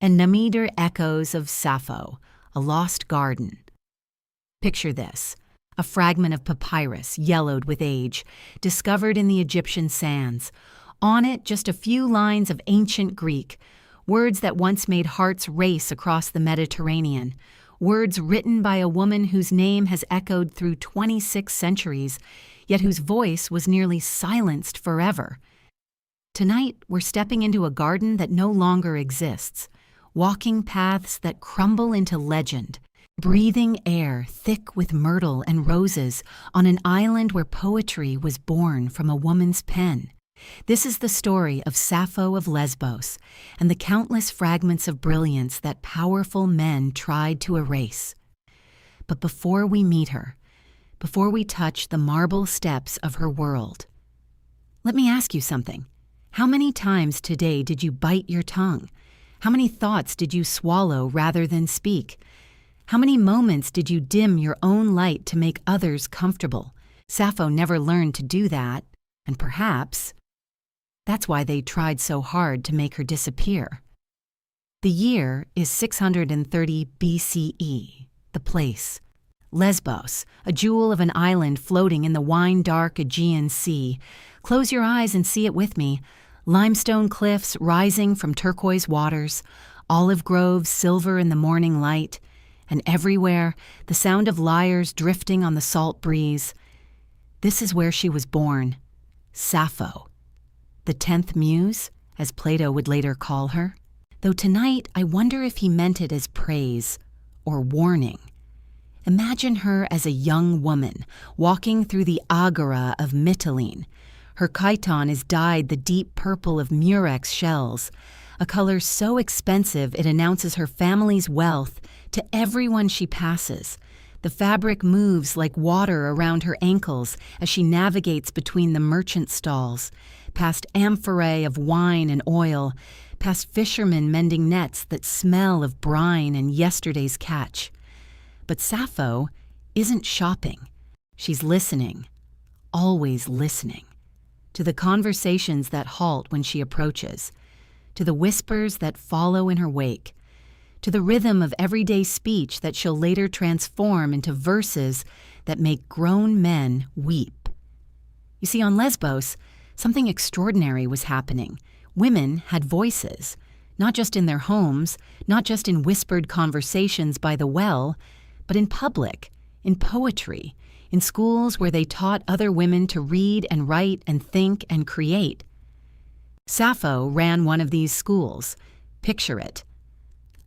and Namidar echoes of Sappho, a lost garden. Picture this, a fragment of papyrus, yellowed with age, discovered in the Egyptian sands. On it, just a few lines of ancient Greek, words that once made hearts race across the Mediterranean, words written by a woman whose name has echoed through 26 centuries, yet whose voice was nearly silenced forever. Tonight, we're stepping into a garden that no longer exists, walking paths that crumble into legend, breathing air thick with myrtle and roses on an island where poetry was born from a woman's pen. This is the story of Sappho of Lesbos and the countless fragments of brilliance that powerful men tried to erase. But before we meet her, before we touch the marble steps of her world, let me ask you something. How many times today did you bite your tongue? How many thoughts did you swallow rather than speak? How many moments did you dim your own light to make others comfortable? Sappho never learned to do that, and perhaps that's why they tried so hard to make her disappear. The year is 630 BCE, the place, Lesbos, a jewel of an island floating in the wine-dark Aegean Sea. Close your eyes and see it with me. Limestone cliffs rising from turquoise waters, olive groves silver in the morning light, and everywhere the sound of lyres drifting on the salt breeze. This is where she was born, Sappho, the 10th muse, as Plato would later call her. Though tonight I wonder if he meant it as praise or warning. Imagine her as a young woman walking through the agora of Mytilene. Her chiton is dyed the deep purple of murex shells, a color so expensive it announces her family's wealth to everyone she passes. The fabric moves like water around her ankles as she navigates between the merchant stalls, past amphorae of wine and oil, past fishermen mending nets that smell of brine and yesterday's catch. But Sappho isn't shopping. She's listening, always listening, to the conversations that halt when she approaches, to the whispers that follow in her wake, to the rhythm of everyday speech that she'll later transform into verses that make grown men weep. You see, on Lesbos, something extraordinary was happening. Women had voices, not just in their homes, not just in whispered conversations by the well, but in public, in poetry, in schools where they taught other women to read and write and think and create. Sappho ran one of these schools. Picture it.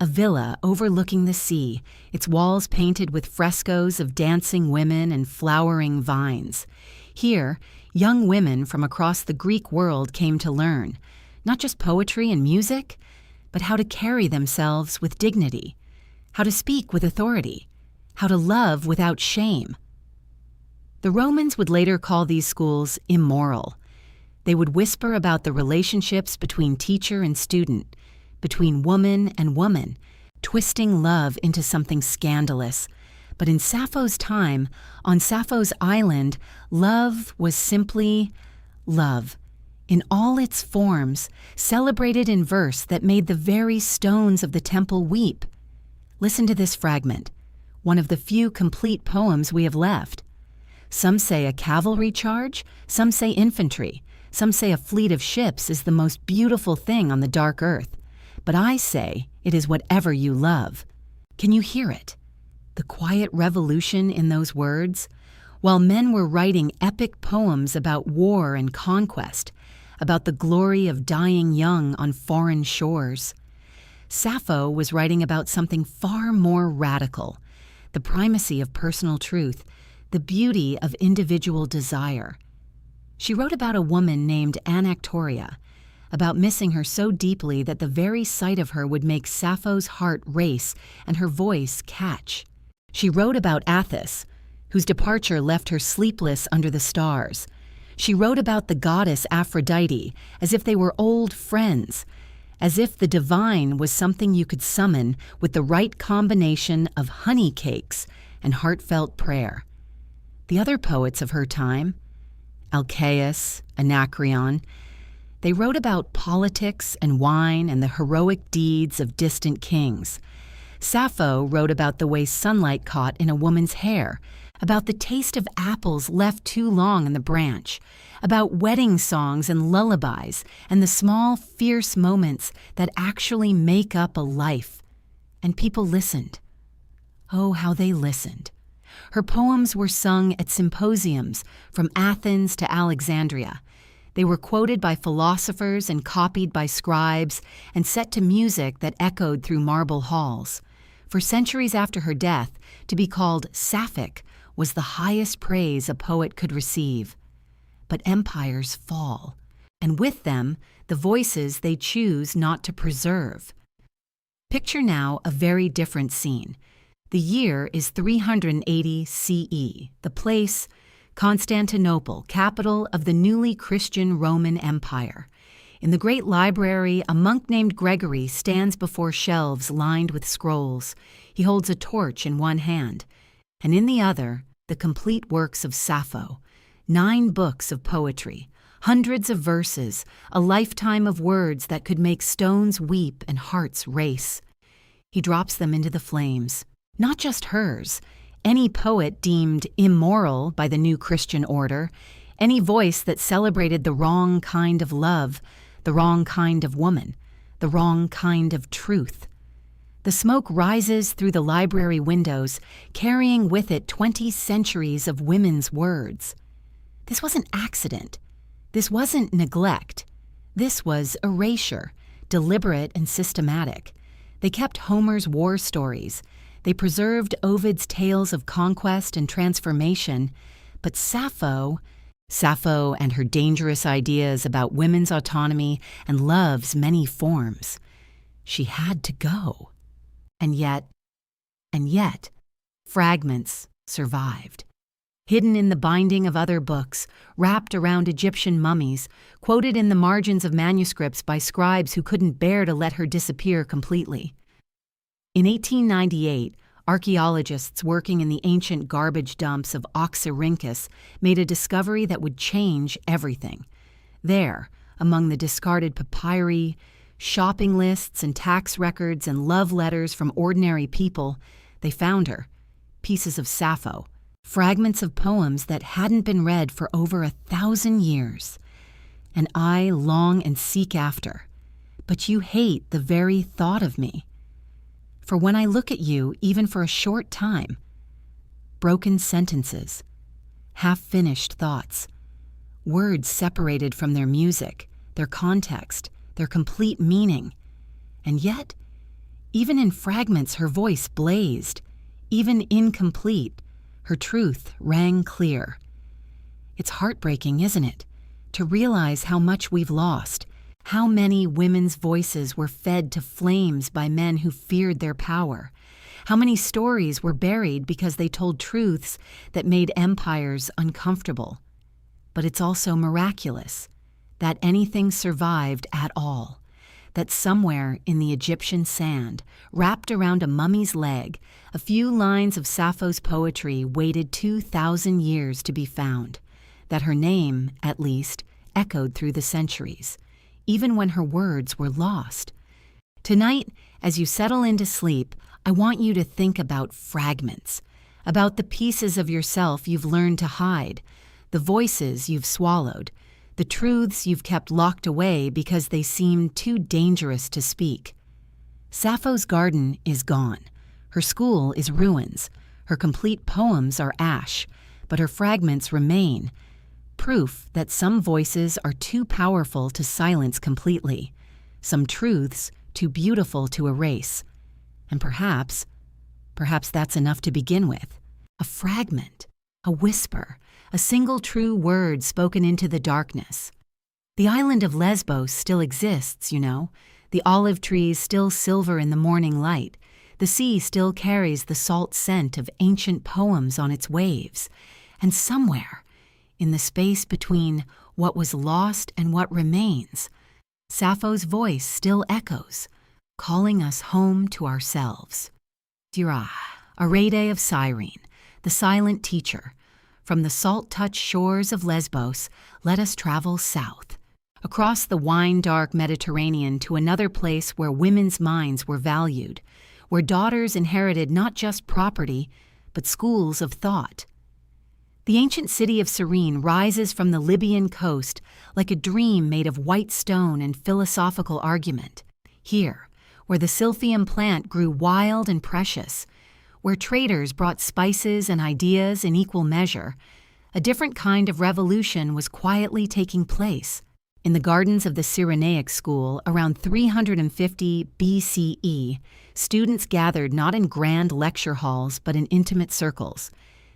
A villa overlooking the sea, its walls painted with frescoes of dancing women and flowering vines. Here, young women from across the Greek world came to learn, not just poetry and music, but how to carry themselves with dignity, how to speak with authority, how to love without shame. The Romans would later call these schools immoral. They would whisper about the relationships between teacher and student, between woman and woman, twisting love into something scandalous. But in Sappho's time, on Sappho's island, love was simply love, in all its forms, celebrated in verse that made the very stones of the temple weep. Listen to this fragment, one of the few complete poems we have left. Some say a cavalry charge, some say infantry, some say a fleet of ships is the most beautiful thing on the dark earth. But I say it is whatever you love. Can you hear it? The quiet revolution in those words? While men were writing epic poems about war and conquest, about the glory of dying young on foreign shores, Sappho was writing about something far more radical, the primacy of personal truth, the beauty of individual desire. She wrote about a woman named Anactoria, about missing her so deeply that the very sight of her would make Sappho's heart race and her voice catch. She wrote about Atthis, whose departure left her sleepless under the stars. She wrote about the goddess Aphrodite as if they were old friends, as if the divine was something you could summon with the right combination of honey cakes and heartfelt prayer. The other poets of her time, Alcaeus, Anacreon, They wrote about politics and wine and the heroic deeds of distant kings. Sappho wrote about the way sunlight caught in a woman's hair, about the taste of apples left too long in the branch, about wedding songs and lullabies and the small, fierce moments that actually make up a life. And people listened. Oh, how they listened. Her poems were sung at symposiums from Athens to Alexandria. They were quoted by philosophers and copied by scribes and set to music that echoed through marble halls. For centuries after her death, to be called Sapphic was the highest praise a poet could receive. But empires fall, and with them, the voices they choose not to preserve. Picture now a very different scene. The year is 380 CE, the place, Constantinople, capital of the newly Christian Roman Empire. In the great library, a monk named Gregory stands before shelves lined with scrolls. He holds a torch in one hand, and in the other, the complete works of Sappho, 9 books of poetry, hundreds of verses, a lifetime of words that could make stones weep and hearts race. He drops them into the flames, not just hers, any poet deemed immoral by the new Christian order, any voice that celebrated the wrong kind of love, the wrong kind of woman, the wrong kind of truth. The smoke rises through the library windows, carrying with it 20 centuries of women's words. This wasn't accident. This wasn't neglect. This was erasure, deliberate and systematic. They kept Homer's war stories. They preserved Ovid's tales of conquest and transformation. But Sappho and her dangerous ideas about women's autonomy and love's many forms, she had to go. And yet, fragments survived. Hidden in the binding of other books, wrapped around Egyptian mummies, quoted in the margins of manuscripts by scribes who couldn't bear to let her disappear completely. In 1898, archaeologists working in the ancient garbage dumps of Oxyrhynchus made a discovery that would change everything. There, among the discarded papyri, shopping lists and tax records and love letters from ordinary people, they found her, pieces of Sappho, fragments of poems that hadn't been read for over 1,000 years. And I long and seek after, but you hate the very thought of me. For when I look at you, even for a short time, broken sentences, half-finished thoughts, words separated from their music, their context, their complete meaning. And yet, even in fragments her voice blazed, even incomplete, her truth rang clear. It's heartbreaking, isn't it, to realize how much we've lost, how many women's voices were fed to flames by men who feared their power, how many stories were buried because they told truths that made empires uncomfortable. But it's also miraculous that anything survived at all, that somewhere in the Egyptian sand, wrapped around a mummy's leg, a few lines of Sappho's poetry waited 2,000 years to be found, that her name, at least, echoed through the centuries, even when her words were lost. Tonight, as you settle into sleep, I want you to think about fragments, about the pieces of yourself you've learned to hide, the voices you've swallowed, the truths you've kept locked away because they seemed too dangerous to speak. Sappho's garden is gone. Her school is ruins. Her complete poems are ash, but her fragments remain, proof that some voices are too powerful to silence completely, some truths too beautiful to erase. And perhaps that's enough to begin with. A fragment, a whisper, a single true word spoken into the darkness. The island of Lesbos still exists, you know. The olive trees still silver in the morning light. The sea still carries the salt scent of ancient poems on its waves. And somewhere, in the space between what was lost and what remains, Sappho's voice still echoes, calling us home to ourselves. Dira, Arete of Cyrene, the silent teacher. From the salt-touched shores of Lesbos, let us travel south. across the wine-dark Mediterranean to another place where women's minds were valued, where daughters inherited not just property, but schools of thought. The ancient city of Cyrene rises from the Libyan coast like a dream made of white stone and philosophical argument. Here, where the silphium plant grew wild and precious, where traders brought spices and ideas in equal measure, a different kind of revolution was quietly taking place. In the gardens of the Cyrenaic school, around 350 BCE, students gathered not in grand lecture halls but in intimate circles.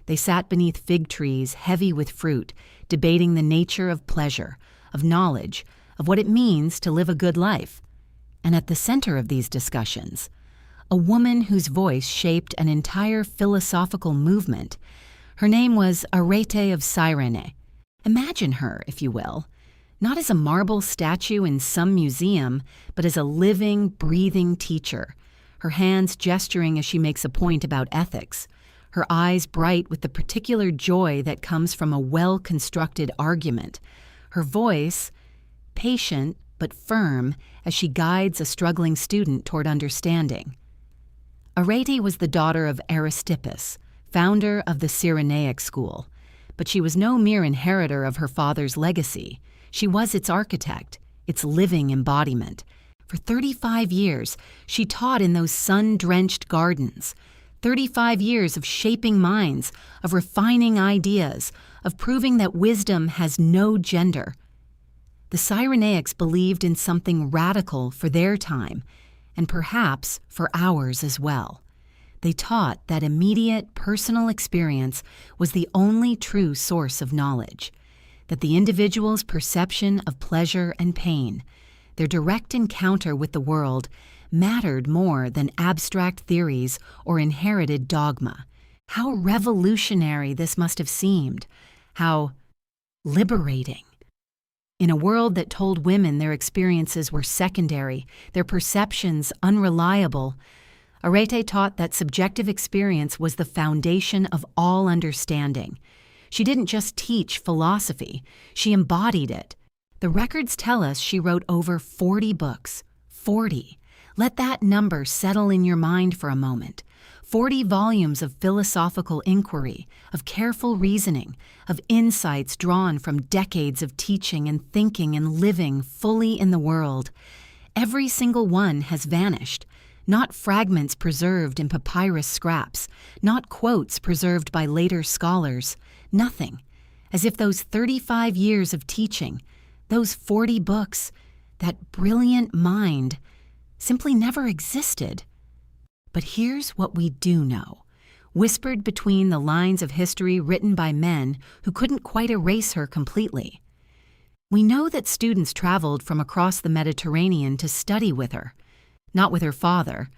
They sat beneath fig trees heavy with fruit, debating the nature of pleasure, of knowledge, of what it means to live a good life. And at the center of these discussions, a woman whose voice shaped an entire philosophical movement. Her name was Arete of Cyrene. Imagine her, if you will, not as a marble statue in some museum, but as a living, breathing teacher, her hands gesturing as she makes a point about ethics, her eyes bright with the particular joy that comes from a well-constructed argument, her voice patient but firm as she guides a struggling student toward understanding. Arete was the daughter of Aristippus, founder of the Cyrenaic school, but she was no mere inheritor of her father's legacy. She was its architect, its living embodiment. For 35 years, she taught in those sun-drenched gardens, 35 years of shaping minds, of refining ideas, of proving that wisdom has no gender. The Cyrenaics believed in something radical for their time, and perhaps for ours as well. They taught that immediate personal experience was the only true source of knowledge, that the individual's perception of pleasure and pain, their direct encounter with the world, mattered more than abstract theories or inherited dogma. How revolutionary this must have seemed. How liberating. In a world that told women their experiences were secondary, their perceptions unreliable, Arete taught that subjective experience was the foundation of all understanding. She didn't just teach philosophy, she embodied it. The records tell us she wrote over 40 books. 40. Let that number settle in your mind for a moment. 40 volumes of philosophical inquiry, of careful reasoning, of insights drawn from decades of teaching and thinking and living fully in the world. Every single one has vanished. Not fragments preserved in papyrus scraps, not quotes preserved by later scholars. Nothing. As if those 35 years of teaching, those 40 books, that brilliant mind, simply never existed. But here's what we do know, whispered between the lines of history written by men who couldn't quite erase her completely. We know that students traveled from across the Mediterranean to study with her, not with her father,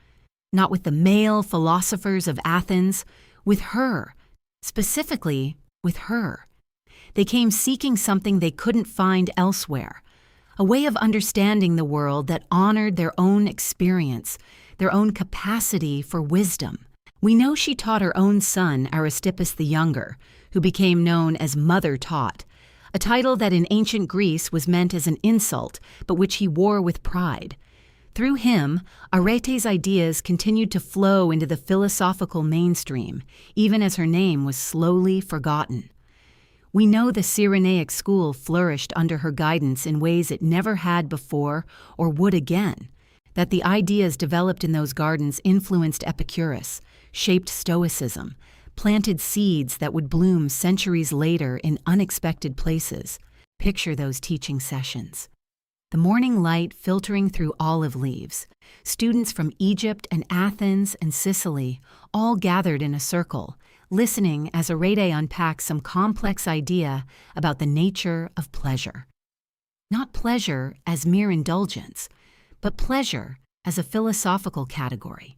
not with the male philosophers of Athens, with her, specifically with her. They came seeking something they couldn't find elsewhere, a way of understanding the world that honored their own experience, their own capacity for wisdom. We know she taught her own son, Aristippus the Younger, who became known as Mother Taught, a title that in ancient Greece was meant as an insult, but which he wore with pride. Through him, Arete's ideas continued to flow into the philosophical mainstream, even as her name was slowly forgotten. We know the Cyrenaic school flourished under her guidance in ways it never had before or would again, that the ideas developed in those gardens influenced Epicurus, shaped Stoicism, planted seeds that would bloom centuries later in unexpected places. Picture those teaching sessions. The morning light filtering through olive leaves, students from Egypt and Athens and Sicily all gathered in a circle, listening as Arete unpacks some complex idea about the nature of pleasure. Not pleasure as mere indulgence, but pleasure as a philosophical category,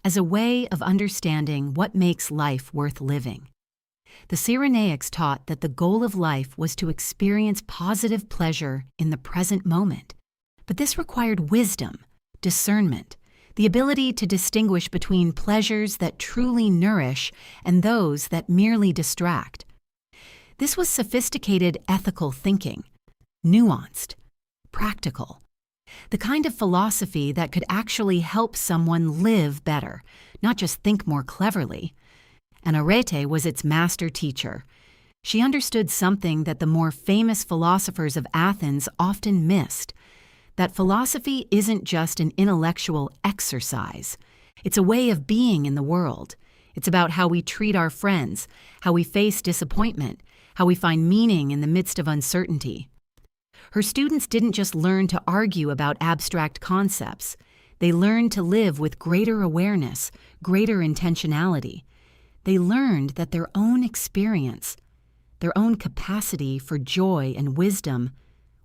as a way of understanding what makes life worth living. The Cyrenaics taught that the goal of life was to experience positive pleasure in the present moment, but this required wisdom, discernment, the ability to distinguish between pleasures that truly nourish and those that merely distract. This was sophisticated ethical thinking, nuanced, practical. The kind of philosophy that could actually help someone live better, not just think more cleverly. And Arete was its master teacher. She understood something that the more famous philosophers of Athens often missed, that philosophy isn't just an intellectual exercise. It's a way of being in the world. It's about how we treat our friends, how we face disappointment, how we find meaning in the midst of uncertainty. Her students didn't just learn to argue about abstract concepts. They learned to live with greater awareness, greater intentionality. They learned that their own experience, their own capacity for joy and wisdom,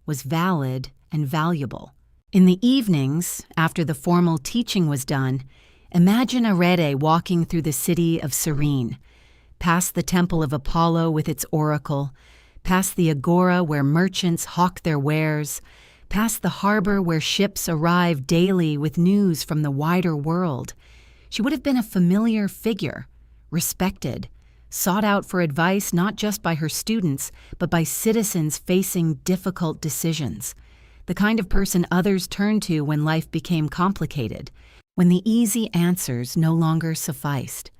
was valid and valuable. In the evenings, after the formal teaching was done, imagine Arete walking through the city of Cyrene, past the temple of Apollo with its oracle, past the agora where merchants hawk their wares, past the harbor where ships arrive daily with news from the wider world. She would have been a familiar figure, respected, sought out for advice not just by her students, but by citizens facing difficult decisions, the kind of person others turned to when life became complicated, when the easy answers no longer sufficed.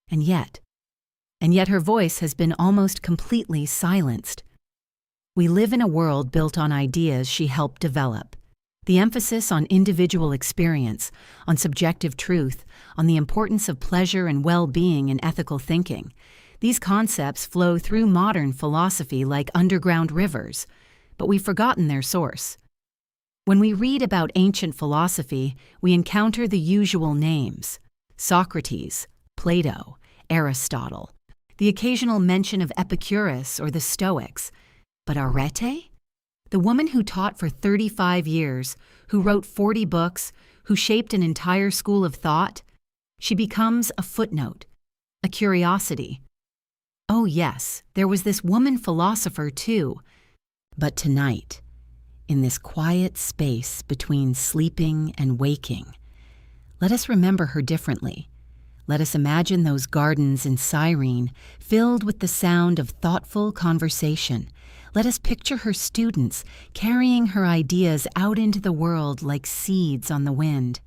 And yet her voice has been almost completely silenced. We live in a world built on ideas she helped develop. The emphasis on individual experience, on subjective truth, on the importance of pleasure and well-being in ethical thinking. These concepts flow through modern philosophy like underground rivers, but we've forgotten their source. When we read about ancient philosophy, we encounter the usual names: Socrates, Plato, Aristotle, the occasional mention of Epicurus or the Stoics. But Arete? The woman who taught for 35 years, who wrote 40 books, who shaped an entire school of thought, she becomes a footnote, a curiosity. Oh yes, there was this woman philosopher too. But tonight, in this quiet space between sleeping and waking, let us remember her differently. Let us imagine those gardens in Cyrene filled with the sound of thoughtful conversation. Let us picture her students carrying her ideas out into the world like seeds on the wind.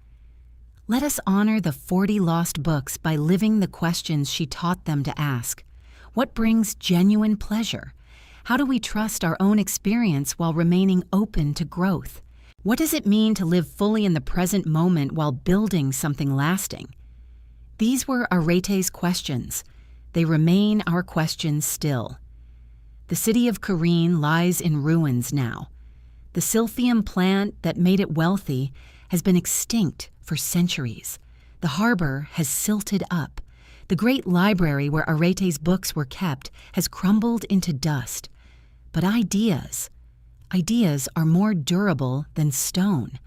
Let us honor the 40 lost books by living the questions she taught them to ask. What brings genuine pleasure? How do we trust our own experience while remaining open to growth? What does it mean to live fully in the present moment while building something lasting? These were Arete's questions. They remain our questions still. The city of Cyrene lies in ruins now. The silphium plant that made it wealthy has been extinct for centuries. The harbor has silted up. The great library where Arete's books were kept has crumbled into dust. But ideas are more durable than stone,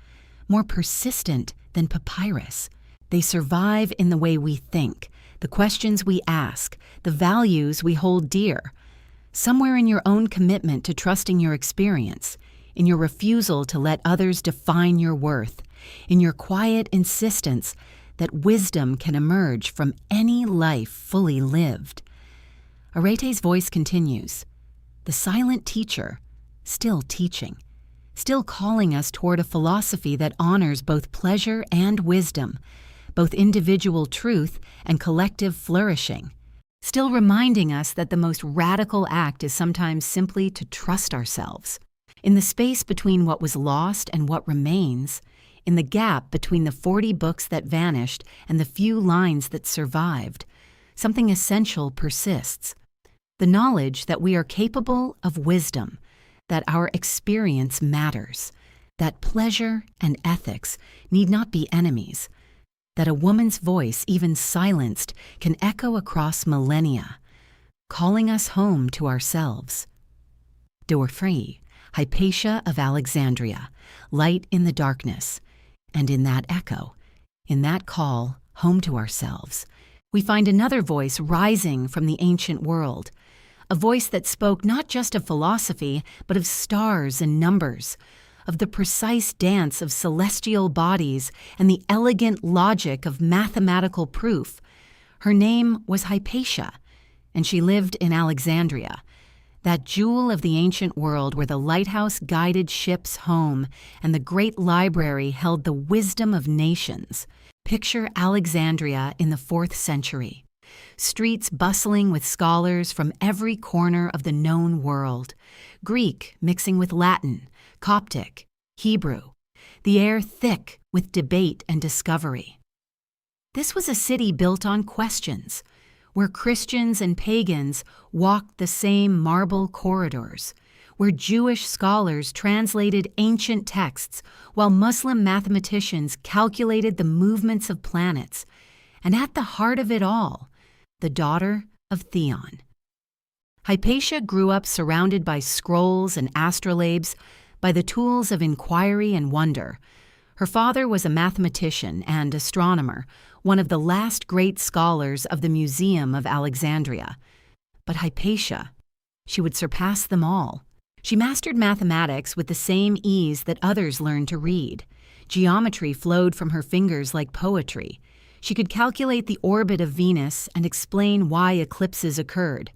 more persistent than papyrus. They survive in the way we think, the questions we ask, the values we hold dear. Somewhere in your own commitment to trusting your experience, in your refusal to let others define your worth, in your quiet insistence that wisdom can emerge from any life fully lived. Arete's voice continues, the silent teacher, still teaching, still calling us toward a philosophy that honors both pleasure and wisdom, both individual truth and collective flourishing, still reminding us that the most radical act is sometimes simply to trust ourselves. In the space between what was lost and what remains, in the gap between the 40 books that vanished and the few lines that survived, something essential persists. The knowledge that we are capable of wisdom, that our experience matters, that pleasure and ethics need not be enemies, that a woman's voice, even silenced, can echo across millennia, calling us home to ourselves. Dorfree, Hypatia of Alexandria, light in the darkness, and in that echo, in that call home to ourselves, we find another voice rising from the ancient world, a voice that spoke not just of philosophy, but of stars and numbers, of the precise dance of celestial bodies and the elegant logic of mathematical proof. Her name was Hypatia, and she lived in Alexandria. that jewel of the ancient world where the lighthouse guided ships home and the great library held the wisdom of nations. Picture Alexandria in the 4th century. Streets bustling with scholars from every corner of the known world. Greek mixing with Latin, Coptic, Hebrew. The air thick with debate and discovery. This was a city built on questions, where Christians and pagans walked the same marble corridors, where Jewish scholars translated ancient texts while Muslim mathematicians calculated the movements of planets, and at the heart of it all, the daughter of Theon. Hypatia grew up surrounded by scrolls and astrolabes, by the tools of inquiry and wonder. Her father was a mathematician and astronomer, one of the last great scholars of the Museum of Alexandria. But Hypatia, she would surpass them all. She mastered mathematics with the same ease that others learned to read. Geometry flowed from her fingers like poetry. She could calculate the orbit of Venus and explain why eclipses occurred,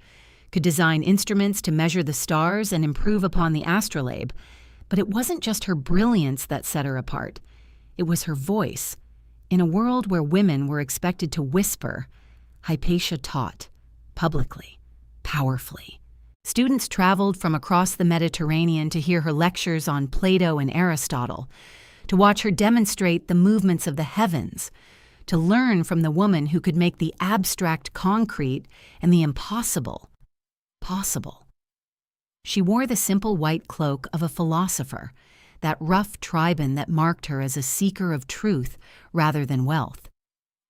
could design instruments to measure the stars and improve upon the astrolabe. But it wasn't just her brilliance that set her apart. It was her voice. In a world where women were expected to whisper, Hypatia taught, publicly, powerfully. Students traveled from across the Mediterranean to hear her lectures on Plato and Aristotle, to watch her demonstrate the movements of the heavens, to learn from the woman who could make the abstract concrete and the impossible possible. She wore the simple white cloak of a philosopher, that rough triband that marked her as a seeker of truth rather than wealth.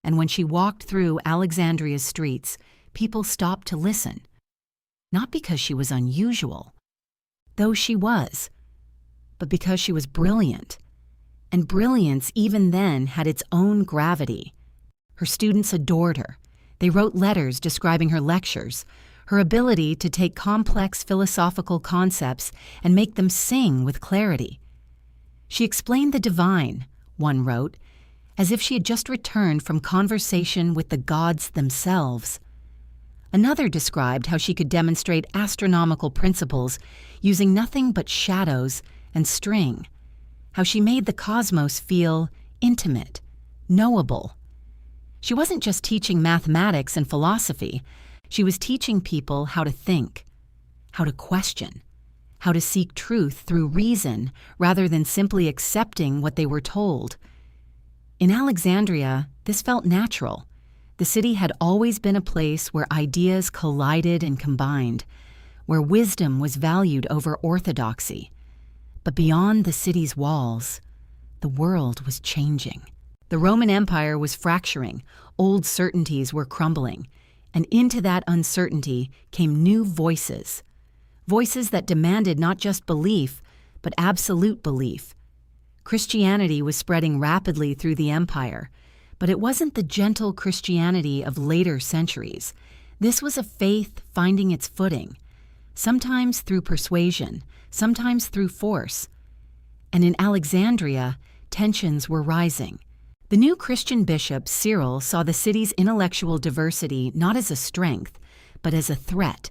And when she walked through Alexandria's streets, people stopped to listen. Not because she was unusual, though she was, but because she was brilliant. And brilliance even then had its own gravity. Her students adored her. They wrote letters describing her lectures, her ability to take complex philosophical concepts and make them sing with clarity. She explained the divine, one wrote, as if she had just returned from conversation with the gods themselves. Another described how she could demonstrate astronomical principles using nothing but shadows and string, how she made the cosmos feel intimate, knowable. She wasn't just teaching mathematics and philosophy. She was teaching people how to think, how to question, how to seek truth through reason rather than simply accepting what they were told. In Alexandria, this felt natural. The city had always been a place where ideas collided and combined, where wisdom was valued over orthodoxy. But beyond the city's walls, the world was changing. The Roman Empire was fracturing, old certainties were crumbling, and into that uncertainty came new voices. Voices that demanded not just belief, but absolute belief. Christianity was spreading rapidly through the empire, but it wasn't the gentle Christianity of later centuries. This was a faith finding its footing, sometimes through persuasion, sometimes through force. And in Alexandria, tensions were rising. The new Christian bishop, Cyril, saw the city's intellectual diversity not as a strength, but as a threat.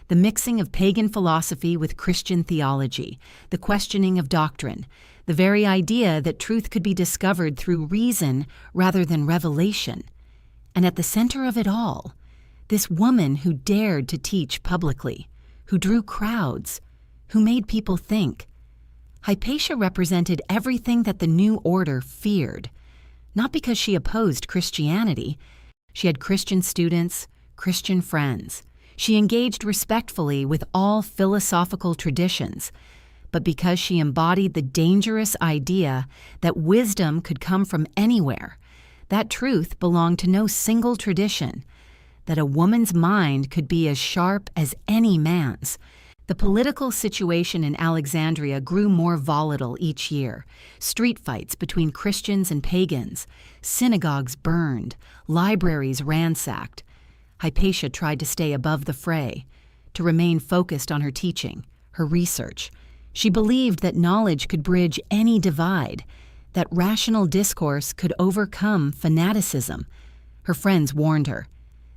The mixing of pagan philosophy with Christian theology, the questioning of doctrine, the very idea that truth could be discovered through reason rather than revelation. And at the center of it all, this woman who dared to teach publicly, who drew crowds, who made people think. Hypatia represented everything that the new order feared. Not because she opposed Christianity. She had Christian students, Christian friends. She engaged respectfully with all philosophical traditions, but because she embodied the dangerous idea that wisdom could come from anywhere, that truth belonged to no single tradition, that a woman's mind could be as sharp as any man's. The political situation in Alexandria grew more volatile each year. Street fights between Christians and pagans, synagogues burned, libraries ransacked. Hypatia tried to stay above the fray, to remain focused on her teaching, her research. She believed that knowledge could bridge any divide, that rational discourse could overcome fanaticism. Her friends warned her.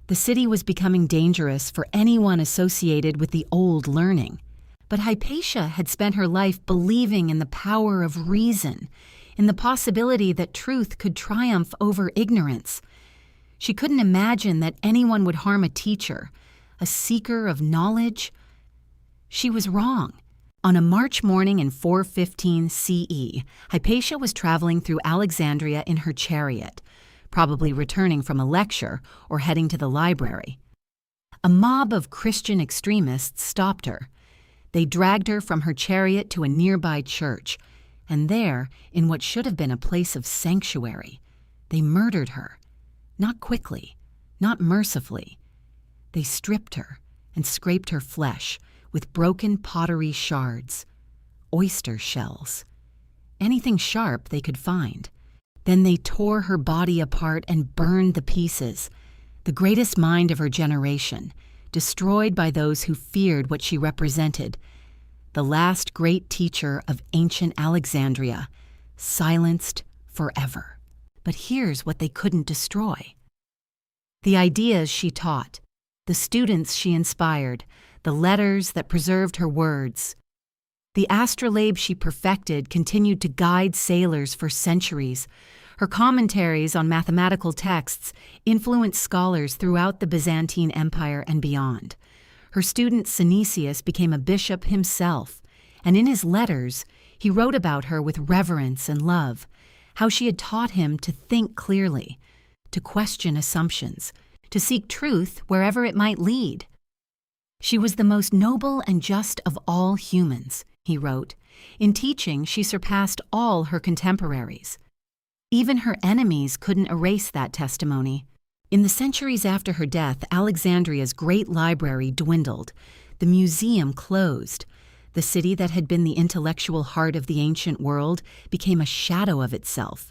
The city was becoming dangerous for anyone associated with the old learning. But Hypatia had spent her life believing in the power of reason, in the possibility that truth could triumph over ignorance. She couldn't imagine that anyone would harm a teacher, a seeker of knowledge. She was wrong. On a March morning in 415 CE, Hypatia was traveling through Alexandria in her chariot, probably returning from a lecture or heading to the library. A mob of Christian extremists stopped her. They dragged her from her chariot to a nearby church, and there, in what should have been a place of sanctuary, they murdered her. Not quickly, not mercifully. They stripped her and scraped her flesh with broken pottery shards, oyster shells, anything sharp they could find. Then they tore her body apart and burned the pieces, the greatest mind of her generation, destroyed by those who feared what she represented, the last great teacher of ancient Alexandria, silenced forever. But here's what they couldn't destroy: the ideas she taught, the students she inspired, the letters that preserved her words. The astrolabe she perfected continued to guide sailors for centuries. Her commentaries on mathematical texts influenced scholars throughout the Byzantine Empire and beyond. Her student Synesius became a bishop himself, and in his letters, he wrote about her with reverence and love, how she had taught him to think clearly, to question assumptions, to seek truth wherever it might lead. She was the most noble and just of all humans, he wrote. In teaching, she surpassed all her contemporaries. Even her enemies couldn't erase that testimony. In the centuries after her death, Alexandria's great library dwindled. The museum closed. The city that had been the intellectual heart of the ancient world became a shadow of itself.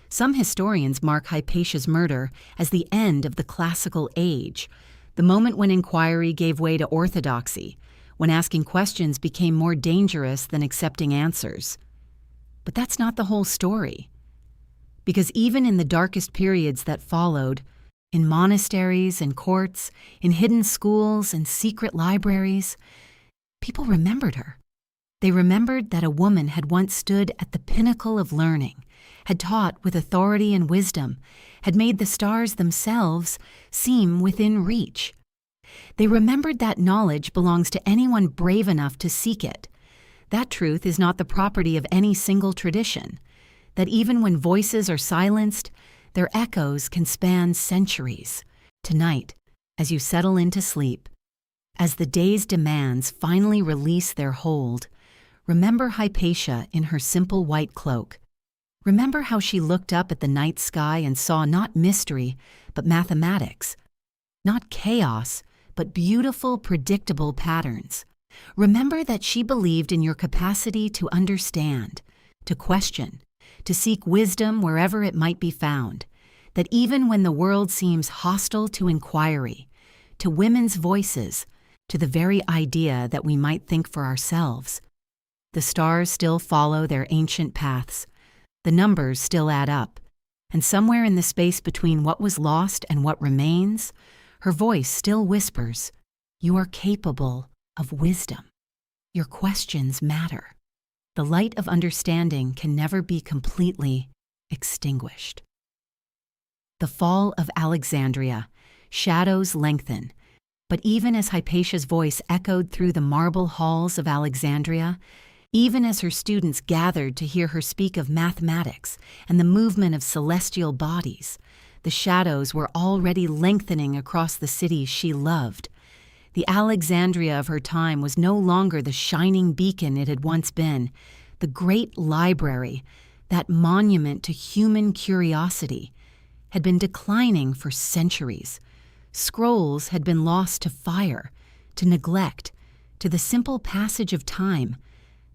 Some historians mark Hypatia's murder as the end of the classical age, the moment when inquiry gave way to orthodoxy, when asking questions became more dangerous than accepting answers. But that's not the whole story. Because even in the darkest periods that followed, in monasteries and courts, in hidden schools and secret libraries, people remembered her. They remembered that a woman had once stood at the pinnacle of learning, had taught with authority and wisdom, had made the stars themselves seem within reach. They remembered that knowledge belongs to anyone brave enough to seek it. That truth is not the property of any single tradition, that even when voices are silenced, their echoes can span centuries. Tonight, as you settle into sleep, as the day's demands finally release their hold, remember Hypatia in her simple white cloak. Remember how she looked up at the night sky and saw not mystery, but mathematics. Not chaos, but beautiful, predictable patterns. Remember that she believed in your capacity to understand, to question, to seek wisdom wherever it might be found. That even when the world seems hostile to inquiry, to women's voices, to the very idea that we might think for ourselves, the stars still follow their ancient paths. The numbers still add up, and somewhere in the space between what was lost and what remains, her voice still whispers, "You are capable of wisdom. Your questions matter." The light of understanding can never be completely extinguished. The fall of Alexandria. Shadows lengthen, but even as Hypatia's voice echoed through the marble halls of Alexandria, even as her students gathered to hear her speak of mathematics and the movement of celestial bodies, the shadows were already lengthening across the cities she loved. The Alexandria of her time was no longer the shining beacon it had once been. The great library, that monument to human curiosity, had been declining for centuries. Scrolls had been lost to fire, to neglect, to the simple passage of time.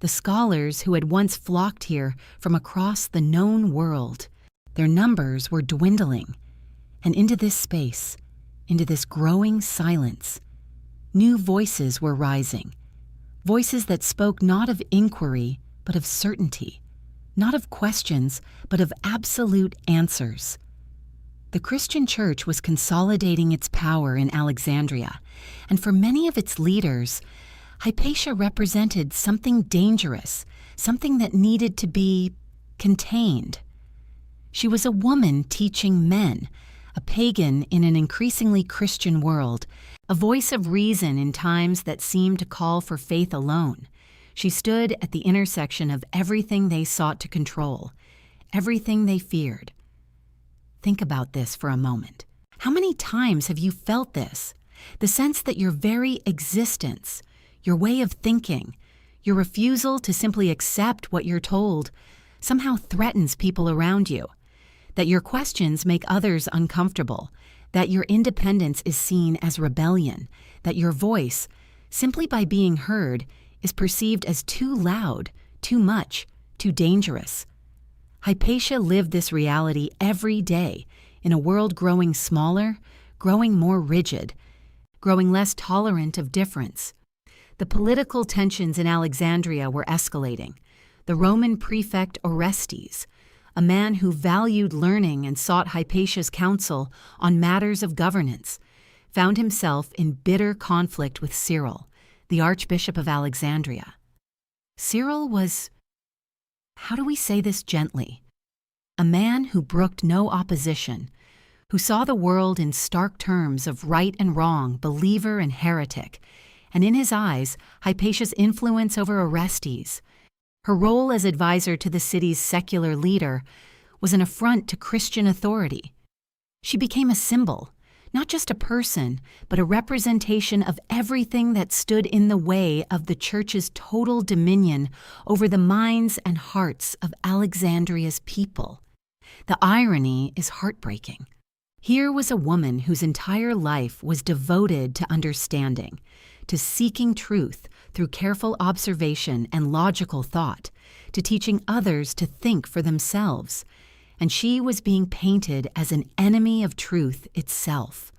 The scholars who had once flocked here from across the known world, their numbers were dwindling. And into this space, into this growing silence, new voices were rising, voices that spoke not of inquiry, but of certainty, not of questions, but of absolute answers. The Christian church was consolidating its power in Alexandria, and for many of its leaders, Hypatia represented something dangerous, something that needed to be contained. She was a woman teaching men, a pagan in an increasingly Christian world, a voice of reason in times that seemed to call for faith alone. She stood at the intersection of everything they sought to control, everything they feared. Think about this for a moment. How many times have you felt this? The sense that your very existence, your way of thinking, your refusal to simply accept what you're told, somehow threatens people around you, that your questions make others uncomfortable, that your independence is seen as rebellion, that your voice, simply by being heard, is perceived as too loud, too much, too dangerous. Hypatia lived this reality every day in a world growing smaller, growing more rigid, growing less tolerant of difference. The political tensions in Alexandria were escalating. The Roman prefect Orestes, a man who valued learning and sought Hypatia's counsel on matters of governance, found himself in bitter conflict with Cyril, the Archbishop of Alexandria. Cyril was, how do we say this gently, a man who brooked no opposition, who saw the world in stark terms of right and wrong, believer and heretic, and in his eyes, Hypatia's influence over Orestes, her role as advisor to the city's secular leader, was an affront to Christian authority. She became a symbol, not just a person, but a representation of everything that stood in the way of the church's total dominion over the minds and hearts of Alexandria's people. The irony is heartbreaking. Here was a woman whose entire life was devoted to understanding, to seeking truth through careful observation and logical thought, to teaching others to think for themselves, and she was being painted as an enemy of truth itself.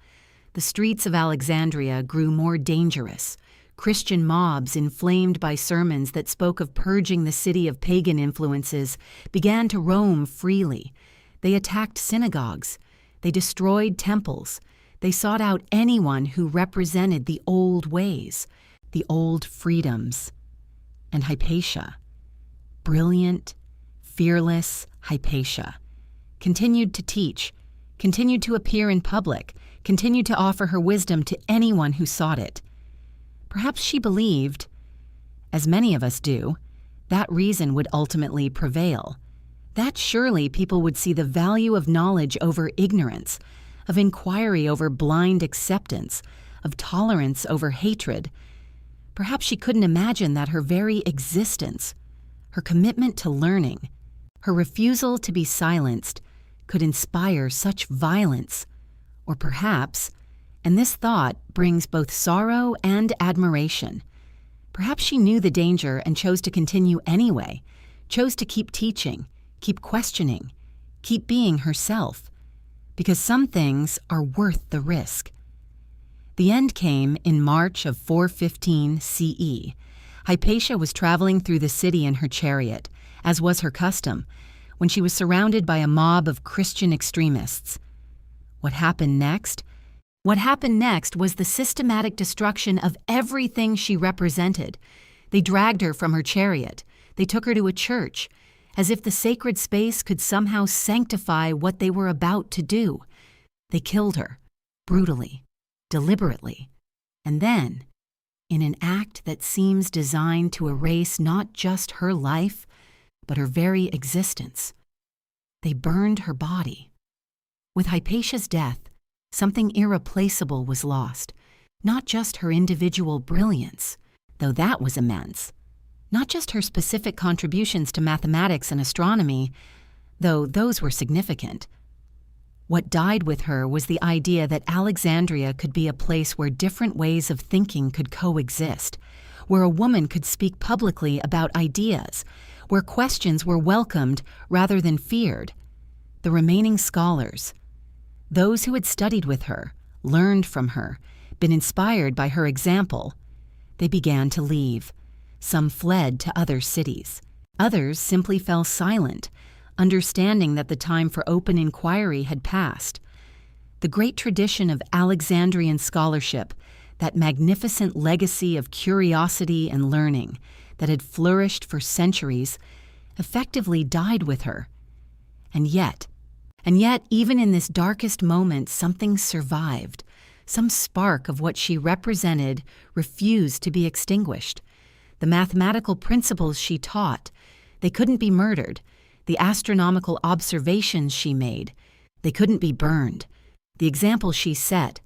The streets of Alexandria grew more dangerous. Christian mobs, inflamed by sermons that spoke of purging the city of pagan influences, began to roam freely. They attacked synagogues. They destroyed temples. They sought out anyone who represented the old ways, the old freedoms. And Hypatia, brilliant, fearless Hypatia, continued to teach, continued to appear in public, continued to offer her wisdom to anyone who sought it. Perhaps she believed, as many of us do, that reason would ultimately prevail. That surely people would see the value of knowledge over ignorance, of inquiry over blind acceptance, of tolerance over hatred. Perhaps she couldn't imagine that her very existence, her commitment to learning, her refusal to be silenced, could inspire such violence. Or perhaps, and this thought brings both sorrow and admiration, perhaps she knew the danger and chose to continue anyway, chose to keep teaching, keep questioning, keep being herself, because some things are worth the risk. The end came in March of 415 CE. Hypatia was traveling through the city in her chariot, as was her custom, when she was surrounded by a mob of Christian extremists. What happened next? What happened next was the systematic destruction of everything she represented. They dragged her from her chariot. They took her to a church, as if the sacred space could somehow sanctify what they were about to do. They killed her, brutally, deliberately, and then, in an act that seems designed to erase not just her life, but her very existence, they burned her body. With Hypatia's death, something irreplaceable was lost, not just her individual brilliance, though that was immense, not just her specific contributions to mathematics and astronomy, though those were significant. What died with her was the idea that Alexandria could be a place where different ways of thinking could coexist, where a woman could speak publicly about ideas, where questions were welcomed rather than feared. The remaining scholars, those who had studied with her, learned from her, been inspired by her example, they began to leave. Some fled to other cities. Others simply fell silent, understanding that the time for open inquiry had passed. The great tradition of Alexandrian scholarship, that magnificent legacy of curiosity and learning that had flourished for centuries, effectively died with her. And yet, even in this darkest moment, something survived. Some spark of what she represented refused to be extinguished. The mathematical principles she taught, they couldn't be murdered. The astronomical observations she made, they couldn't be burned. The example she set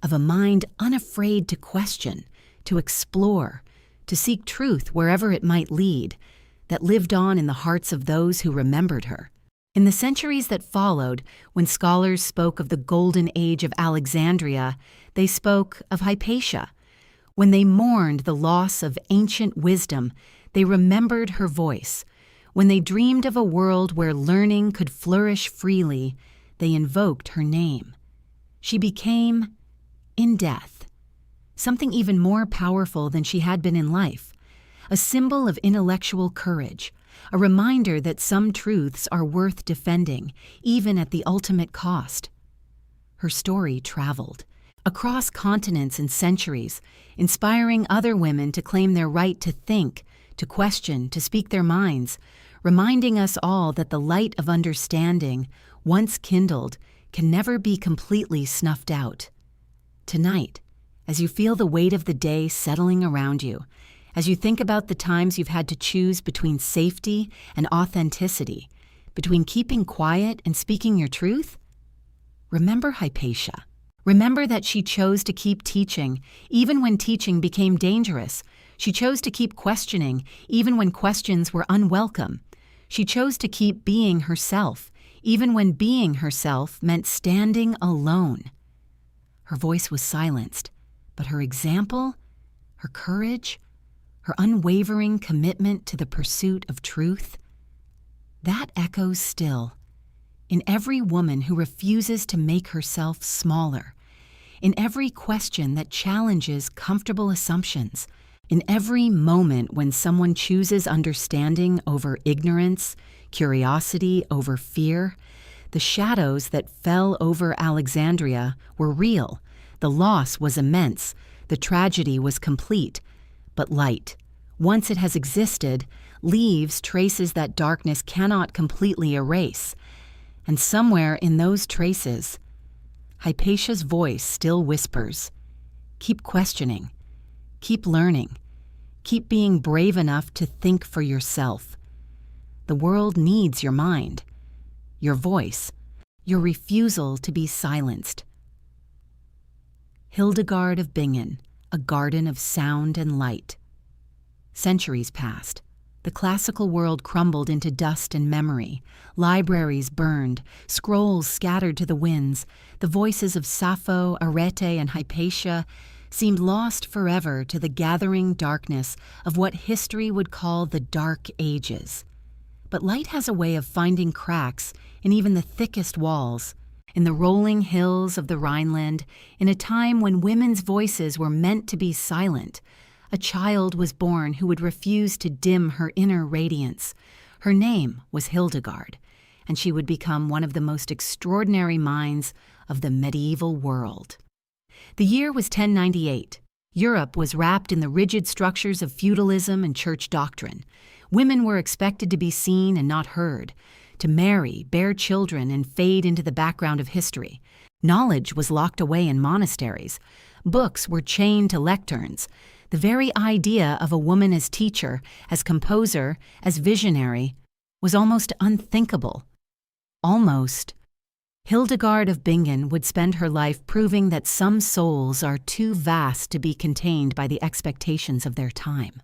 of a mind unafraid to question, to explore, to seek truth wherever it might lead, that lived on in the hearts of those who remembered her. In the centuries that followed, when scholars spoke of the golden age of Alexandria, they spoke of Hypatia. When they mourned the loss of ancient wisdom, they remembered her voice. When they dreamed of a world where learning could flourish freely, they invoked her name. She became, in death, something even more powerful than she had been in life, a symbol of intellectual courage, a reminder that some truths are worth defending, even at the ultimate cost. Her story traveled across continents and centuries, inspiring other women to claim their right to think, to question, to speak their minds, reminding us all that the light of understanding, once kindled, can never be completely snuffed out. Tonight, as you feel the weight of the day settling around you, as you think about the times you've had to choose between safety and authenticity, between keeping quiet and speaking your truth, remember Hypatia. Remember that she chose to keep teaching, even when teaching became dangerous. She chose to keep questioning, even when questions were unwelcome. She chose to keep being herself, even when being herself meant standing alone. Her voice was silenced, but her example, her courage, her unwavering commitment to the pursuit of truth, that echoes still in every woman who refuses to make herself smaller, in every question that challenges comfortable assumptions, in every moment when someone chooses understanding over ignorance, curiosity over fear. The shadows that fell over Alexandria were real. The loss was immense. The tragedy was complete. But light, once it has existed, leaves traces that darkness cannot completely erase. And somewhere in those traces, Hypatia's voice still whispers, keep questioning, keep learning, keep being brave enough to think for yourself. The world needs your mind, your voice, your refusal to be silenced. Hildegard of Bingen, a garden of sound and light. Centuries passed. The classical world crumbled into dust and memory. Libraries burned, scrolls scattered to the winds. The voices of Sappho, Arete, and Hypatia seemed lost forever to the gathering darkness of what history would call the Dark Ages. But light has a way of finding cracks in even the thickest walls. In the rolling hills of the Rhineland, in a time when women's voices were meant to be silent, a child was born who would refuse to dim her inner radiance. Her name was Hildegard, and she would become one of the most extraordinary minds of the medieval world. The year was 1098. Europe was wrapped in the rigid structures of feudalism and church doctrine. Women were expected to be seen and not heard, to marry, bear children, and fade into the background of history. Knowledge was locked away in monasteries. Books were chained to lecterns. The very idea of a woman as teacher, as composer, as visionary, was almost unthinkable. Almost. Hildegard of Bingen would spend her life proving that some souls are too vast to be contained by the expectations of their time.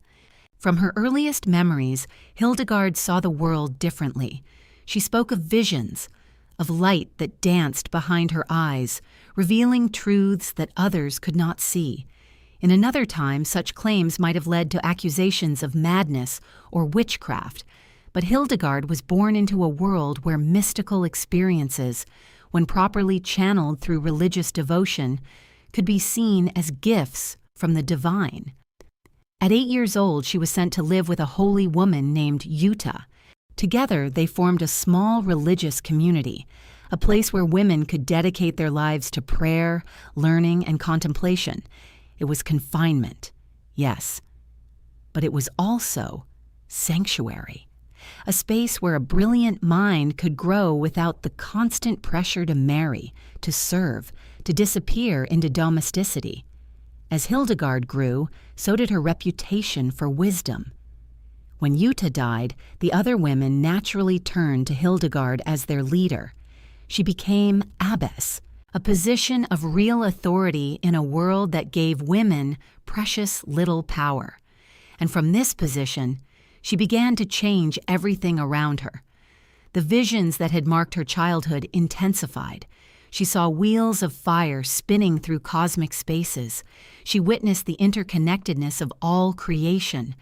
From her earliest memories, Hildegard saw the world differently. She spoke of visions, of light that danced behind her eyes, revealing truths that others could not see. In another time, such claims might have led to accusations of madness or witchcraft, but Hildegard was born into a world where mystical experiences, when properly channeled through religious devotion, could be seen as gifts from the divine. At 8 years old, she was sent to live with a holy woman named Jutta. Together, they formed a small religious community, a place where women could dedicate their lives to prayer, learning, and contemplation. It was confinement, yes, but it was also sanctuary, a space where a brilliant mind could grow without the constant pressure to marry, to serve, to disappear into domesticity. As Hildegard grew, so did her reputation for wisdom. When Jutta died, the other women naturally turned to Hildegard as their leader. She became abbess, a position of real authority in a world that gave women precious little power. And from this position, she began to change everything around her. The visions that had marked her childhood intensified. She saw wheels of fire spinning through cosmic spaces. She witnessed the interconnectedness of all creation,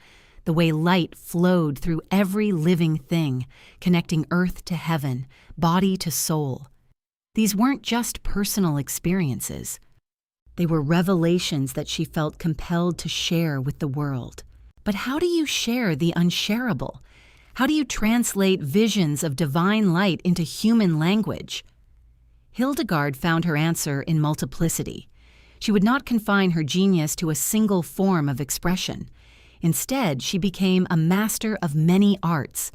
the way light flowed through every living thing, connecting earth to heaven, body to soul. These weren't just personal experiences. They were revelations that she felt compelled to share with the world. But how do you share the unshareable? How do you translate visions of divine light into human language? Hildegard found her answer in multiplicity. She would not confine her genius to a single form of expression. Instead, she became a master of many arts,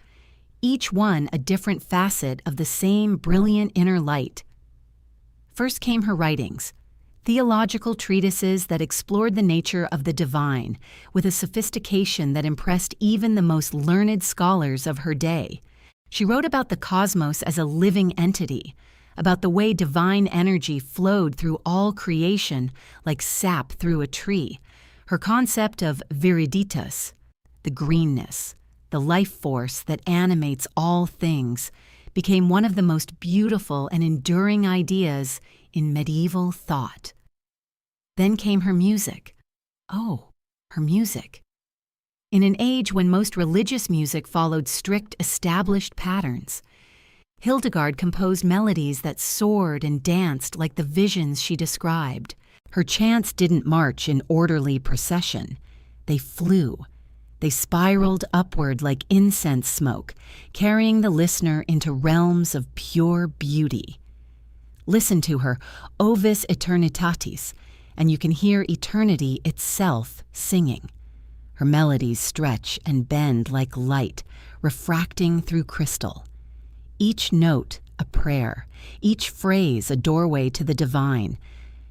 each one a different facet of the same brilliant inner light. First came her writings, theological treatises that explored the nature of the divine with a sophistication that impressed even the most learned scholars of her day. She wrote about the cosmos as a living entity, about the way divine energy flowed through all creation like sap through a tree. Her concept of viriditas, the greenness, the life force that animates all things, became one of the most beautiful and enduring ideas in medieval thought. Then came her music. Oh, her music. In an age when most religious music followed strict, established patterns, Hildegard composed melodies that soared and danced like the visions she described. Her chants didn't march in orderly procession. They flew. They spiraled upward like incense smoke, carrying the listener into realms of pure beauty. Listen to her, Ovis Eternitatis, and you can hear eternity itself singing. Her melodies stretch and bend like light, refracting through crystal. Each note a prayer, each phrase a doorway to the divine.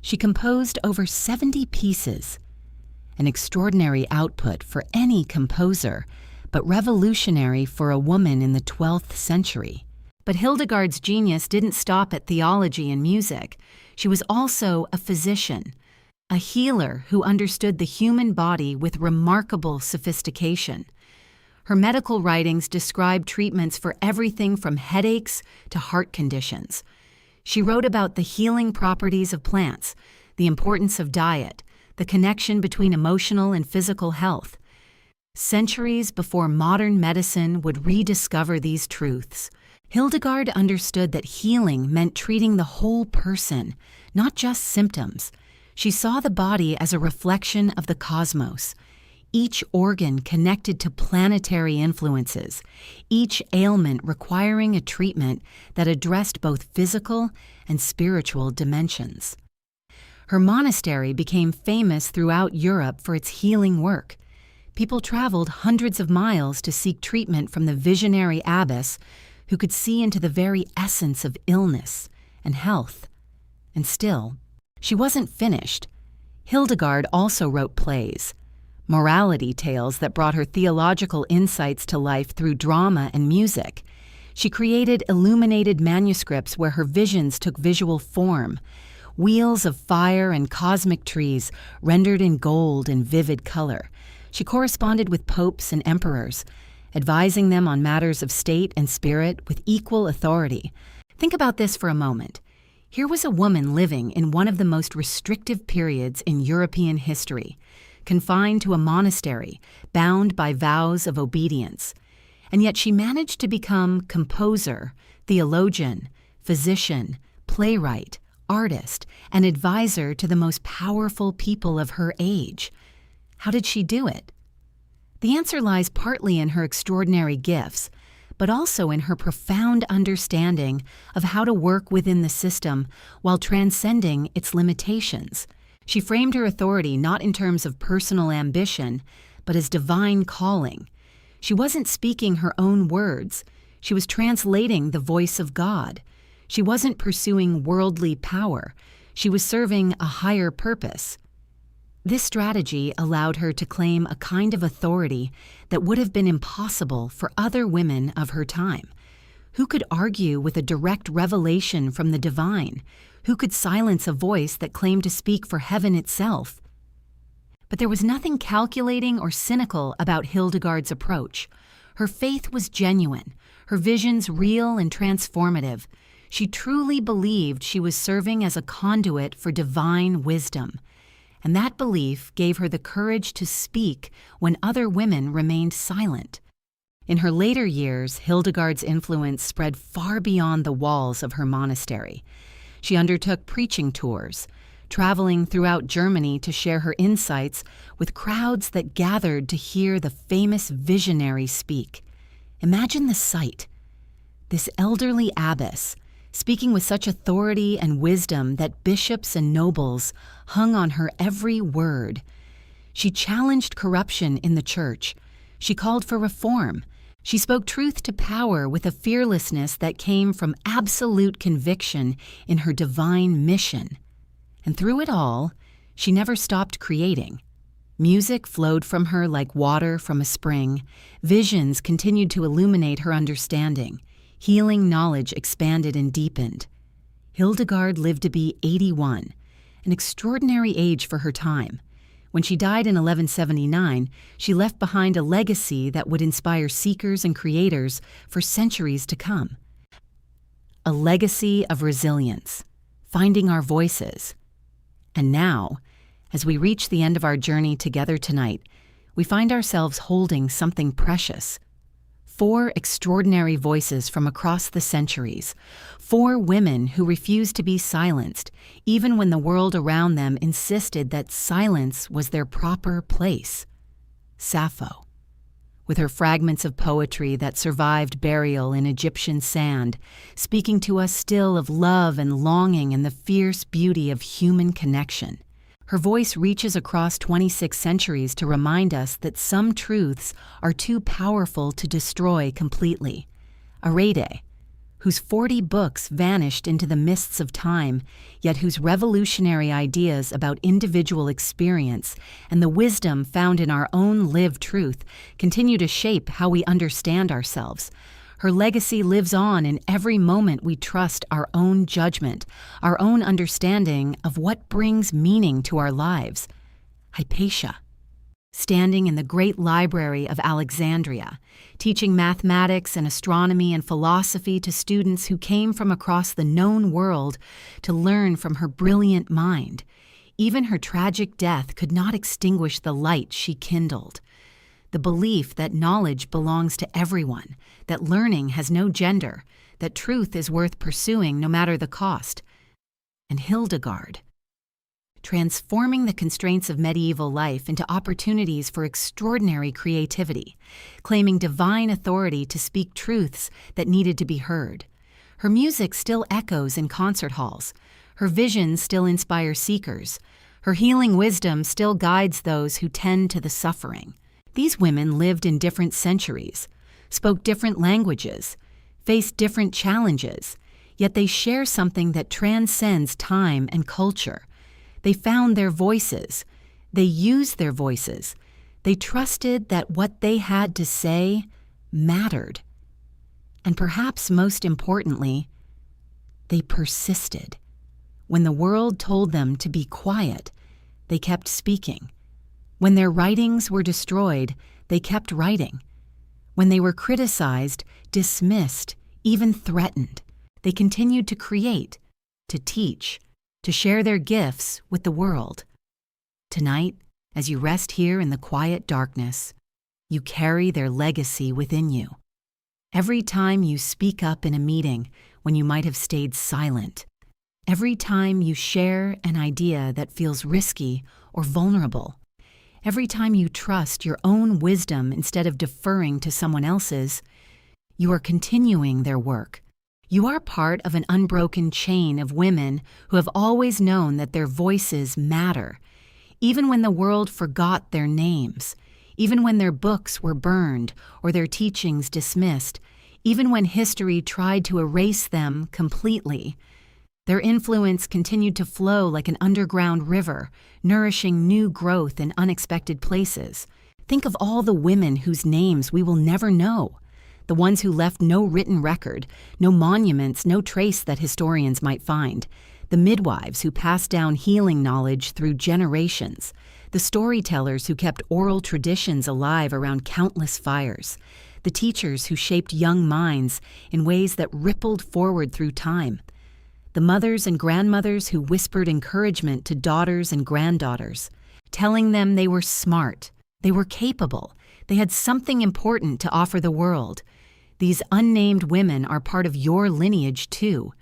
She composed over 70 pieces, an extraordinary output for any composer, but revolutionary for a woman in the 12th century. But Hildegard's genius didn't stop at theology and music. She was also a physician, a healer who understood the human body with remarkable sophistication. Her medical writings described treatments for everything from headaches to heart conditions. She wrote about the healing properties of plants, the importance of diet, the connection between emotional and physical health. Centuries before modern medicine would rediscover these truths, Hildegard understood that healing meant treating the whole person, not just symptoms. She saw the body as a reflection of the cosmos, each organ connected to planetary influences, each ailment requiring a treatment that addressed both physical and spiritual dimensions. Her monastery became famous throughout Europe for its healing work. People traveled hundreds of miles to seek treatment from the visionary abbess who could see into the very essence of illness and health. And still, she wasn't finished. Hildegard also wrote plays, morality tales that brought her theological insights to life through drama and music. She created illuminated manuscripts where her visions took visual form, wheels of fire and cosmic trees rendered in gold and vivid color. She corresponded with popes and emperors, advising them on matters of state and spirit with equal authority. Think about this for a moment. Here was a woman living in one of the most restrictive periods in European history, confined to a monastery, bound by vows of obedience. And yet she managed to become composer, theologian, physician, playwright, artist, and advisor to the most powerful people of her age. How did she do it? The answer lies partly in her extraordinary gifts, but also in her profound understanding of how to work within the system while transcending its limitations. She framed her authority not in terms of personal ambition, but as divine calling. She wasn't speaking her own words. She was translating the voice of God. She wasn't pursuing worldly power. She was serving a higher purpose. This strategy allowed her to claim a kind of authority that would have been impossible for other women of her time. Who could argue with a direct revelation from the divine? Who could silence a voice that claimed to speak for heaven itself? But there was nothing calculating or cynical about Hildegard's approach. Her faith was genuine, her visions real and transformative. She truly believed she was serving as a conduit for divine wisdom. And that belief gave her the courage to speak when other women remained silent. In her later years, Hildegard's influence spread far beyond the walls of her monastery. She undertook preaching tours, traveling throughout Germany to share her insights with crowds that gathered to hear the famous visionary speak. Imagine the sight. This elderly abbess, speaking with such authority and wisdom that bishops and nobles hung on her every word. She challenged corruption in the church. She called for reform. She spoke truth to power with a fearlessness that came from absolute conviction in her divine mission. And through it all, she never stopped creating. Music flowed from her like water from a spring. Visions continued to illuminate her understanding. Healing knowledge expanded and deepened. Hildegard lived to be 81, an extraordinary age for her time. When she died in 1179, she left behind a legacy that would inspire seekers and creators for centuries to come. A legacy of resilience, finding our voices. And now, as we reach the end of our journey together tonight, we find ourselves holding something precious. 4 extraordinary voices from across the centuries. 4 women who refused to be silenced, even when the world around them insisted that silence was their proper place. Sappho, with her fragments of poetry that survived burial in Egyptian sand, speaking to us still of love and longing and the fierce beauty of human connection. Her voice reaches across 26 centuries to remind us that some truths are too powerful to destroy completely. Arete, whose 40 books vanished into the mists of time, yet whose revolutionary ideas about individual experience and the wisdom found in our own lived truth continue to shape how we understand ourselves. Her legacy lives on in every moment we trust our own judgment, our own understanding of what brings meaning to our lives. Hypatia, standing in the great library of Alexandria, teaching mathematics and astronomy and philosophy to students who came from across the known world to learn from her brilliant mind. Even her tragic death could not extinguish the light she kindled. The belief that knowledge belongs to everyone, that learning has no gender, that truth is worth pursuing no matter the cost. And Hildegard, transforming the constraints of medieval life into opportunities for extraordinary creativity, claiming divine authority to speak truths that needed to be heard. Her music still echoes in concert halls. Her visions still inspire seekers. Her healing wisdom still guides those who tend to the suffering. These women lived in different centuries, spoke different languages, faced different challenges, yet they share something that transcends time and culture. They found their voices. They used their voices. They trusted that what they had to say mattered. And perhaps most importantly, they persisted. When the world told them to be quiet, they kept speaking. When their writings were destroyed, they kept writing. When they were criticized, dismissed, even threatened, they continued to create, to teach, to share their gifts with the world. Tonight, as you rest here in the quiet darkness, you carry their legacy within you. Every time you speak up in a meeting when you might have stayed silent, every time you share an idea that feels risky or vulnerable, every time you trust your own wisdom instead of deferring to someone else's, You are continuing their work. You are part of an unbroken chain of women who have always known that their voices matter, even when the world forgot their names, even when their books were burned or their teachings dismissed, even when history tried to erase them completely. Their influence continued to flow like an underground river, nourishing new growth in unexpected places. Think of all the women whose names we will never know. The ones who left no written record, no monuments, no trace that historians might find. The midwives who passed down healing knowledge through generations. The storytellers who kept oral traditions alive around countless fires. The teachers who shaped young minds in ways that rippled forward through time. The mothers and grandmothers who whispered encouragement to daughters and granddaughters, telling them they were smart, they were capable, they had something important to offer the world. These unnamed women are part of your lineage, too.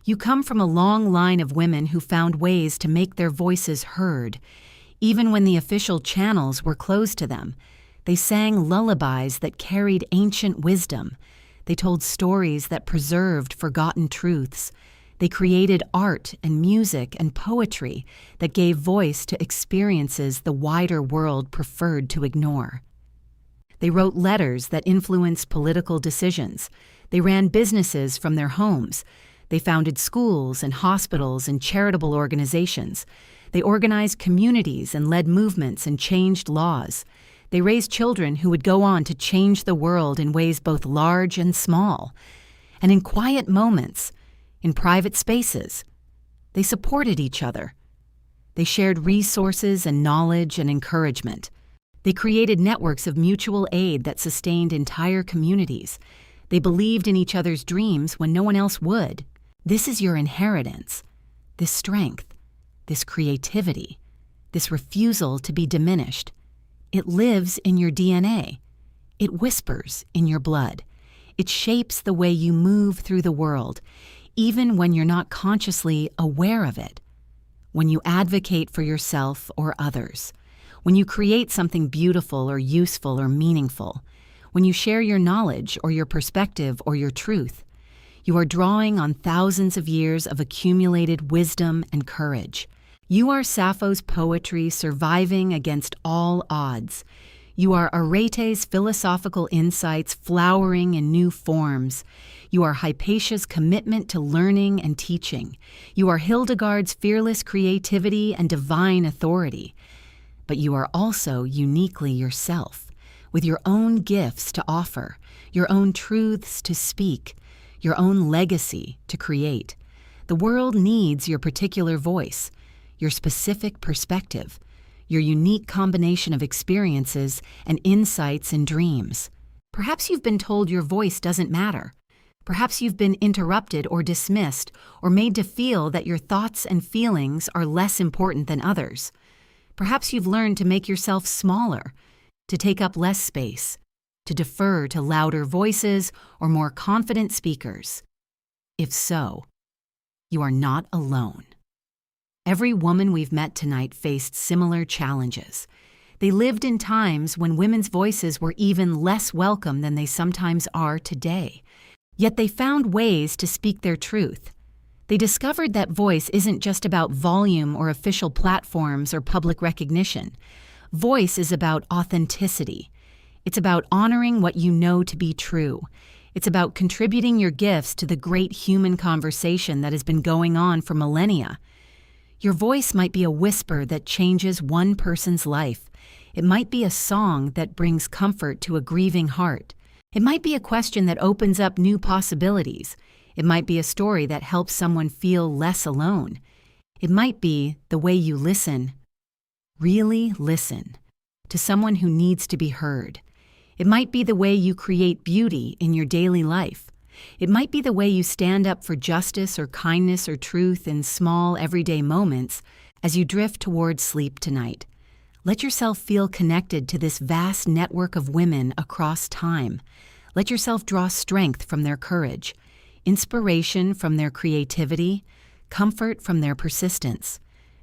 You come from a long line of women who found ways to make their voices heard, even when the official channels were closed to them. They sang lullabies that carried ancient wisdom. They told stories that preserved forgotten truths. They created art and music and poetry that gave voice to experiences the wider world preferred to ignore. They wrote letters that influenced political decisions. They ran businesses from their homes. They founded schools and hospitals and charitable organizations. They organized communities and led movements and changed laws. They raised children who would go on to change the world in ways both large and small. And in quiet moments, in private spaces, they supported each other. They shared resources and knowledge and encouragement. They created networks of mutual aid that sustained entire communities. They believed in each other's dreams when no one else would. This is your inheritance, this strength, this creativity, this refusal to be diminished. It lives in your DNA. It whispers in your blood. It shapes the way you move through the world, even when you're not consciously aware of it. When you advocate for yourself or others, when you create something beautiful or useful or meaningful, when you share your knowledge or your perspective or your truth, you are drawing on thousands of years of accumulated wisdom and courage. You are Sappho's poetry surviving against all odds. You are Arete's philosophical insights flowering in new forms. You are Hypatia's commitment to learning and teaching. You are Hildegard's fearless creativity and divine authority. But you are also uniquely yourself, with your own gifts to offer, your own truths to speak, your own legacy to create. The world needs your particular voice, your specific perspective, your unique combination of experiences and insights and dreams. Perhaps you've been told your voice doesn't matter. Perhaps you've been interrupted or dismissed or made to feel that your thoughts and feelings are less important than others. Perhaps you've learned to make yourself smaller, to take up less space, to defer to louder voices or more confident speakers. If so, you are not alone. Every woman we've met tonight faced similar challenges. They lived in times when women's voices were even less welcome than they sometimes are today. Yet they found ways to speak their truth. They discovered that voice isn't just about volume or official platforms or public recognition. Voice is about authenticity. It's about honoring what you know to be true. It's about contributing your gifts to the great human conversation that has been going on for millennia. Your voice might be a whisper that changes one person's life. It might be a song that brings comfort to a grieving heart. It might be a question that opens up new possibilities. It might be a story that helps someone feel less alone. It might be the way you listen, really listen, to someone who needs to be heard. It might be the way you create beauty in your daily life. It might be the way you stand up for justice or kindness or truth in small, everyday moments as you drift towards sleep tonight. Let yourself feel connected to this vast network of women across time. Let yourself draw strength from their courage, inspiration from their creativity, comfort from their persistence.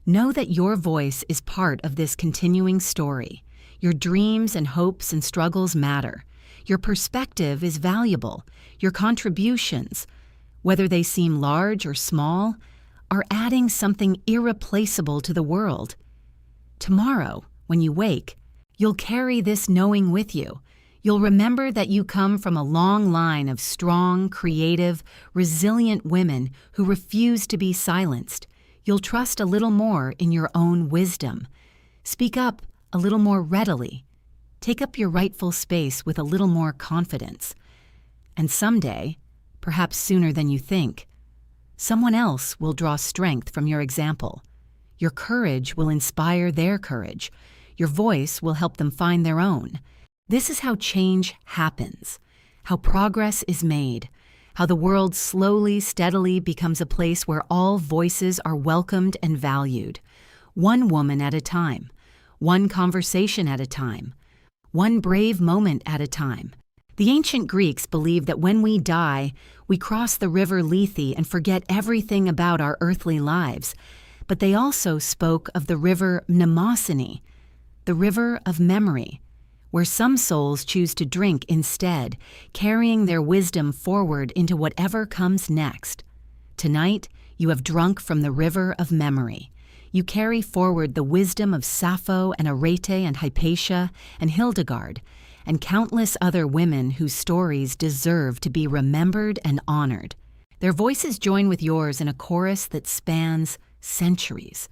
Know that your voice is part of this continuing story. Your dreams and hopes and struggles matter. Your perspective is valuable. Your contributions, whether they seem large or small, are adding something irreplaceable to the world. Tomorrow, when you wake, you'll carry this knowing with you. You'll remember that you come from a long line of strong, creative, resilient women who refuse to be silenced. You'll trust a little more in your own wisdom. Speak up a little more readily. Take up your rightful space with a little more confidence. And someday, perhaps sooner than you think, someone else will draw strength from your example. Your courage will inspire their courage. Your voice will help them find their own. This is how change happens, how progress is made, how the world slowly, steadily becomes a place where all voices are welcomed and valued, one woman at a time, one conversation at a time, one brave moment at a time. The ancient Greeks believed that when we die, we cross the river Lethe and forget everything about our earthly lives. But they also spoke of the river Mnemosyne, the river of memory, where some souls choose to drink instead, carrying their wisdom forward into whatever comes next. Tonight, you have drunk from the river of memory. You carry forward the wisdom of Sappho and Arete and Hypatia and Hildegard, and countless other women whose stories deserve to be remembered and honored. Their voices join with yours in a chorus that spans centuries.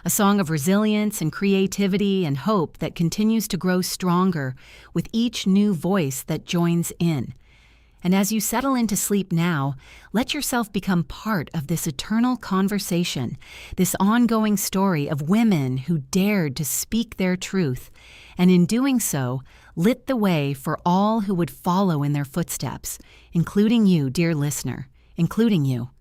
A song of resilience and creativity and hope that continues to grow stronger with each new voice that joins in. And as you settle into sleep now, let yourself become part of this eternal conversation, this ongoing story of women who dared to speak their truth, and in doing so, lit the way for all who would follow in their footsteps, including you, dear listener, including you.